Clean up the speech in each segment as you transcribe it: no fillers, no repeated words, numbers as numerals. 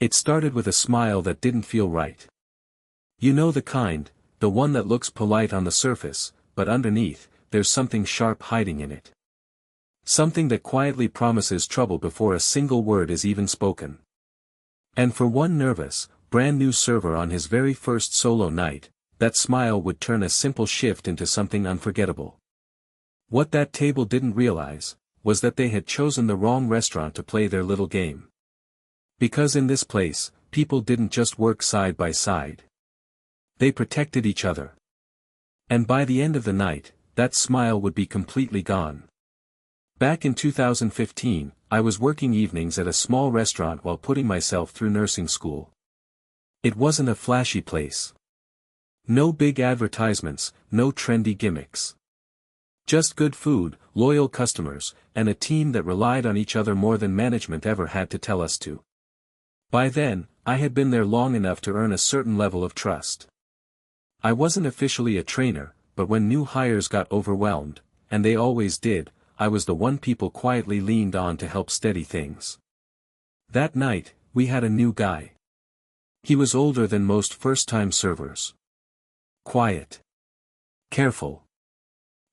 It started with a smile that didn't feel right. You know the kind, the one that looks polite on the surface, but underneath, there's something sharp hiding in it. Something that quietly promises trouble before a single word is even spoken. And for one nervous, brand new server on his very first solo night, that smile would turn a simple shift into something unforgettable. What that table didn't realize, was that they had chosen the wrong restaurant to play their little game. Because in this place, people didn't just work side by side. They protected each other. And by the end of the night, that smile would be completely gone. Back in 2015, I was working evenings at a small restaurant while putting myself through nursing school. It wasn't a flashy place. No big advertisements, no trendy gimmicks. Just good food, loyal customers, and a team that relied on each other more than management ever had to tell us to. By then, I had been there long enough to earn a certain level of trust. I wasn't officially a trainer, but when new hires got overwhelmed, and they always did, I was the one people quietly leaned on to help steady things. That night, we had a new guy. He was older than most first-time servers. Quiet. Careful.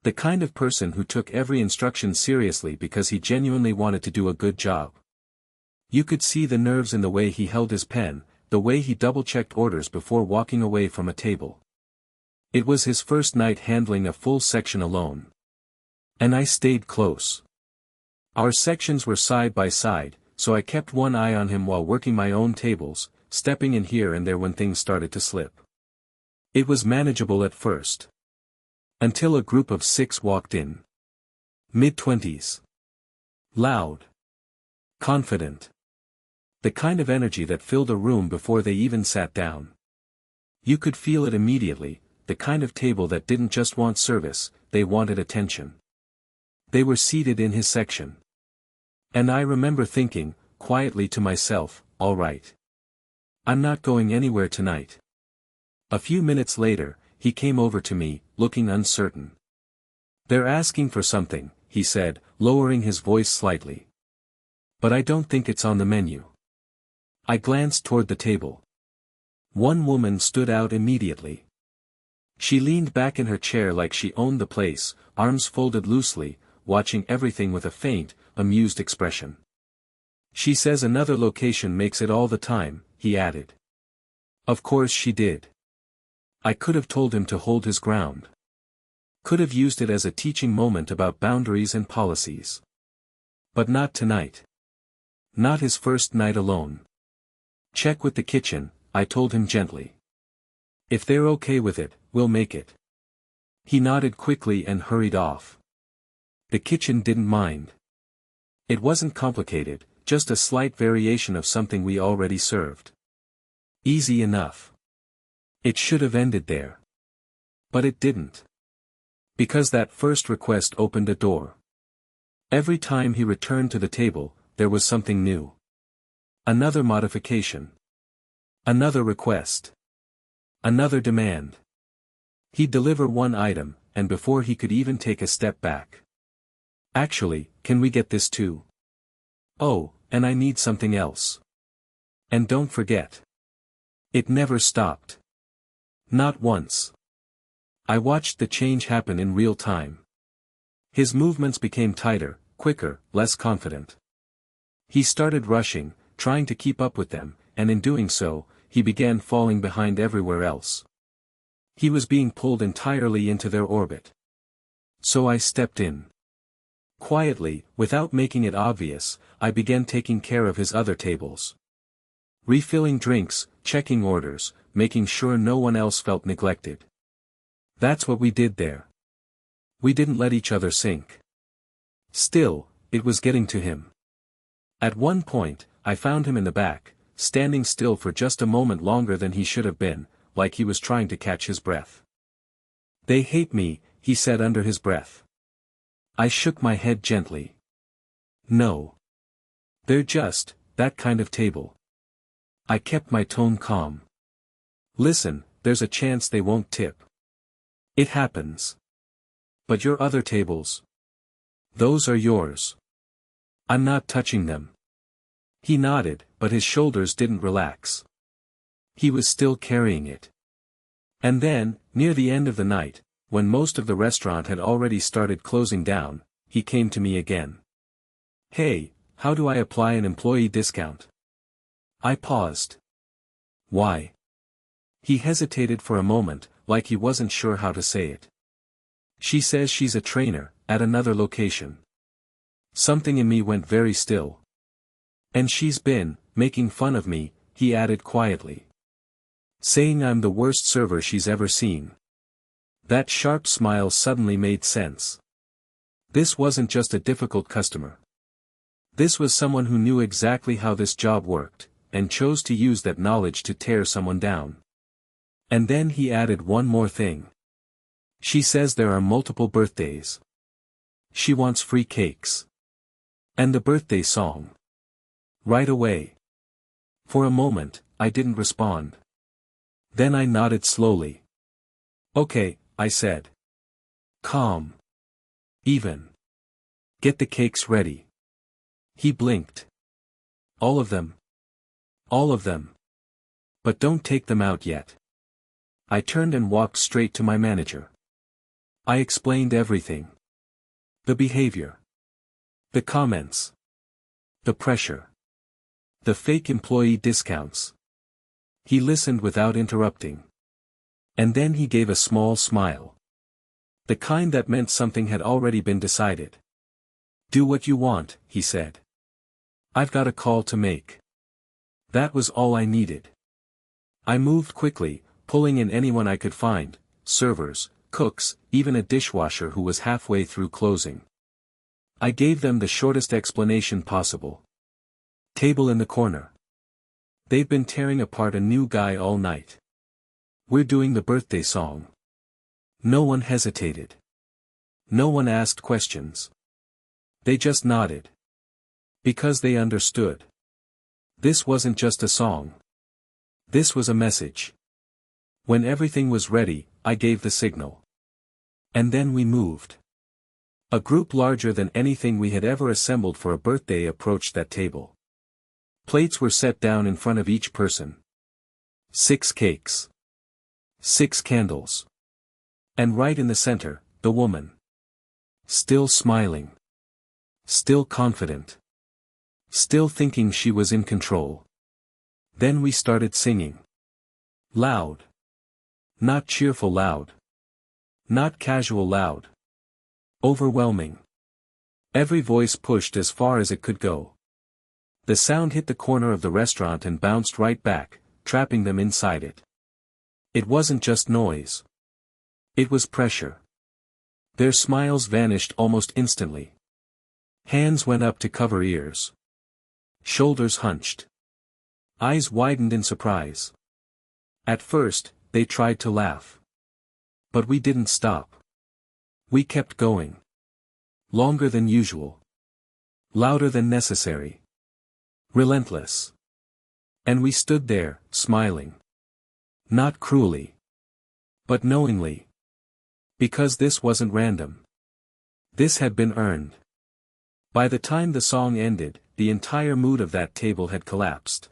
The kind of person who took every instruction seriously because he genuinely wanted to do a good job. You could see the nerves in the way he held his pen, the way he double-checked orders before walking away from a table. It was his first night handling a full section alone. And I stayed close. Our sections were side by side, so I kept one eye on him while working my own tables, stepping in here and there when things started to slip. It was manageable at first. Until a group of 6 walked in. Mid-20s. Loud. Confident. The kind of energy that filled a room before they even sat down. You could feel it immediately, the kind of table that didn't just want service, they wanted attention. They were seated in his section. And I remember thinking, quietly to myself, all right. I'm not going anywhere tonight. A few minutes later, he came over to me, looking uncertain. They're asking for something, he said, lowering his voice slightly. But I don't think it's on the menu. I glanced toward the table. One woman stood out immediately. She leaned back in her chair like she owned the place, arms folded loosely, watching everything with a faint, amused expression. She says another location makes it all the time, he added. Of course she did. I could have told him to hold his ground. Could have used it as a teaching moment about boundaries and policies. But not tonight. Not his first night alone. Check with the kitchen, I told him gently. If they're okay with it, we'll make it. He nodded quickly and hurried off. The kitchen didn't mind. It wasn't complicated, just a slight variation of something we already served. Easy enough. It should have ended there. But it didn't. Because that first request opened a door. Every time he returned to the table, there was something new. Another modification. Another request. Another demand. He'd deliver one item, and before he could even take a step back. Actually, can we get this too? Oh, and I need something else. And don't forget. It never stopped. Not once. I watched the change happen in real time. His movements became tighter, quicker, less confident. He started rushing, trying to keep up with them, and in doing so, he began falling behind everywhere else. He was being pulled entirely into their orbit. So I stepped in. Quietly, without making it obvious, I began taking care of his other tables. Refilling drinks, checking orders, making sure no one else felt neglected. That's what we did there. We didn't let each other sink. Still, it was getting to him. At one point, I found him in the back, standing still for just a moment longer than he should have been, like he was trying to catch his breath. They hate me, he said under his breath. I shook my head gently. No. They're just, that kind of table. I kept my tone calm. Listen, there's a chance they won't tip. It happens. But your other tables? Those are yours. I'm not touching them. He nodded, but his shoulders didn't relax. He was still carrying it. And then, near the end of the night, when most of the restaurant had already started closing down, he came to me again. "Hey, how do I apply an employee discount?" I paused. "Why?" He hesitated for a moment, like he wasn't sure how to say it. "She says she's a trainer, at another location." Something in me went very still. "And she's been, making fun of me," he added quietly. "Saying I'm the worst server she's ever seen." That sharp smile suddenly made sense. This wasn't just a difficult customer. This was someone who knew exactly how this job worked, and chose to use that knowledge to tear someone down. And then he added one more thing. "She says there are multiple birthdays. She wants free cakes. And the birthday song." Right away. For a moment, I didn't respond. Then I nodded slowly. "Okay," I said. "Calm. Even. Get the cakes ready." He blinked. "All of them?" "All of them. But don't take them out yet." I turned and walked straight to my manager. I explained everything. The behavior. The comments. The pressure. The fake employee discounts. He listened without interrupting. And then he gave a small smile. The kind that meant something had already been decided. "Do what you want," he said. "I've got a call to make." That was all I needed. I moved quickly, pulling in anyone I could find, servers, cooks, even a dishwasher who was halfway through closing. I gave them the shortest explanation possible. "Table in the corner. They've been tearing apart a new guy all night. We're doing the birthday song." No one hesitated. No one asked questions. They just nodded. Because they understood. This wasn't just a song. This was a message. When everything was ready, I gave the signal. And then we moved. A group larger than anything we had ever assembled for a birthday approached that table. Plates were set down in front of each person. 6 cakes. 6 candles. And right in the center, the woman. Still smiling. Still confident. Still thinking she was in control. Then we started singing. Loud. Not cheerful loud. Not casual loud. Overwhelming. Every voice pushed as far as it could go. The sound hit the corner of the restaurant and bounced right back, trapping them inside it. It wasn't just noise. It was pressure. Their smiles vanished almost instantly. Hands went up to cover ears. Shoulders hunched. Eyes widened in surprise. At first, they tried to laugh. But we didn't stop. We kept going. Longer than usual. Louder than necessary. Relentless. And we stood there, smiling. Not cruelly. But knowingly. Because this wasn't random. This had been earned. By the time the song ended, the entire mood of that table had collapsed.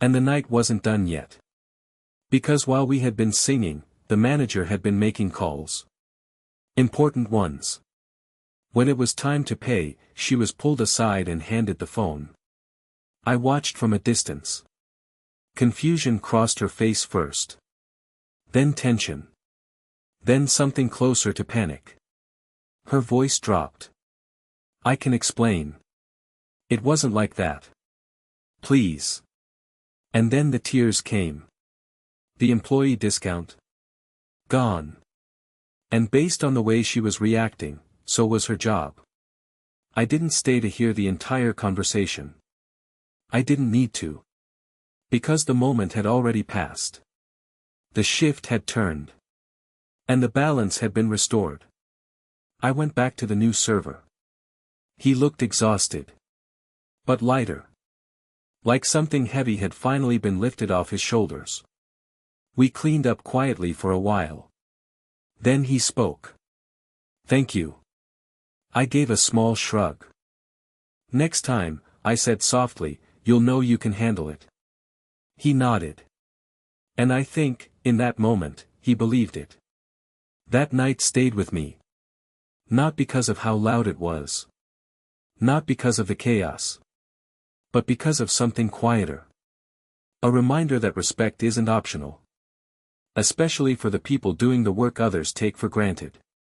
And the night wasn't done yet. Because while we had been singing, the manager had been making calls. Important ones. When it was time to pay, she was pulled aside and handed the phone. I watched from a distance. Confusion crossed her face first. Then tension. Then something closer to panic. Her voice dropped. "I can explain. It wasn't like that. Please." And then the tears came. The employee discount. Gone. And based on the way she was reacting, so was her job. I didn't stay to hear the entire conversation. I didn't need to. Because the moment had already passed. The shift had turned. And the balance had been restored. I went back to the new server. He looked exhausted. But lighter. Like something heavy had finally been lifted off his shoulders. We cleaned up quietly for a while. Then he spoke. "Thank you." I gave a small shrug. "Next time," I said softly, you'll know you can handle it. He nodded. And I think, in that moment, he believed it. That night stayed with me. Not because of how loud it was. Not because of the chaos. But because of something quieter. A reminder that respect isn't optional. Especially for the people doing the work others take for granted.